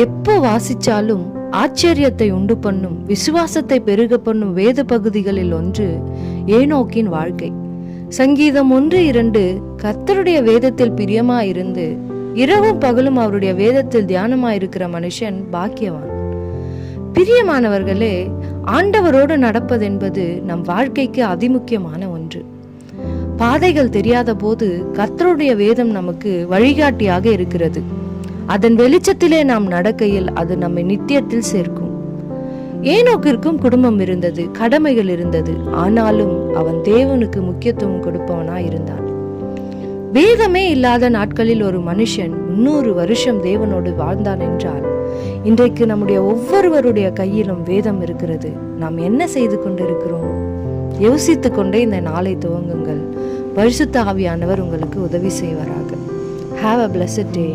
எப்போ வாசிச்சாலும் ஆச்சரியத்தை உண்டு பண்ணும், விசுவாசத்தை பெருக பண்ணும் வேத பகுதிகளில் ஒன்று ஏனோக்கின் வாழ்க்கை. சங்கீதம் 1:2, கர்த்தருடைய வேதத்தில் பிரியமாயிருந்து இரவும் பகலும் அவருடைய வேதத்தில் தியானமாயிருக்கிற மனுஷன் பாக்கியவான். பிரியமானவர்களே, ஆண்டவரோடு நடப்பதென்பது நம் வாழ்க்கைக்கு அதிமுக்கியமான ஒன்று. பாதைகள் தெரியாத போது கர்த்தருடைய வேதம் நமக்கு வழிகாட்டியாக இருக்கிறது. அதன் வெளிச்சத்திலே நாம் நடக்கையில் அது நம்மை நித்தியத்தில் சேர்க்கும். ஏனோக்கிற்கும் குடும்பம் இருந்தது, கடமைகள் இருந்தது. ஆனாலும் அவன் தேவனுக்கு முக்கியத்துவம் கொடுப்பவனாய் இருந்தான். வேதமே இல்லாத நாட்களில் ஒரு மனுஷன் 300 வருஷம் தேவனோடு வாழ்ந்தான் என்றால், இன்றைக்கு நம்முடைய ஒவ்வொருவருடைய கையிலும் வேதம் இருக்கிறது. நாம் என்ன செய்து கொண்டிருக்கிறோம்? யோசித்து கொண்டே இந்த நாளை துவங்குங்கள். பரிசுத்த ஆவியானவர் உங்களுக்கு உதவி செய்வாராக. Have a blessed day.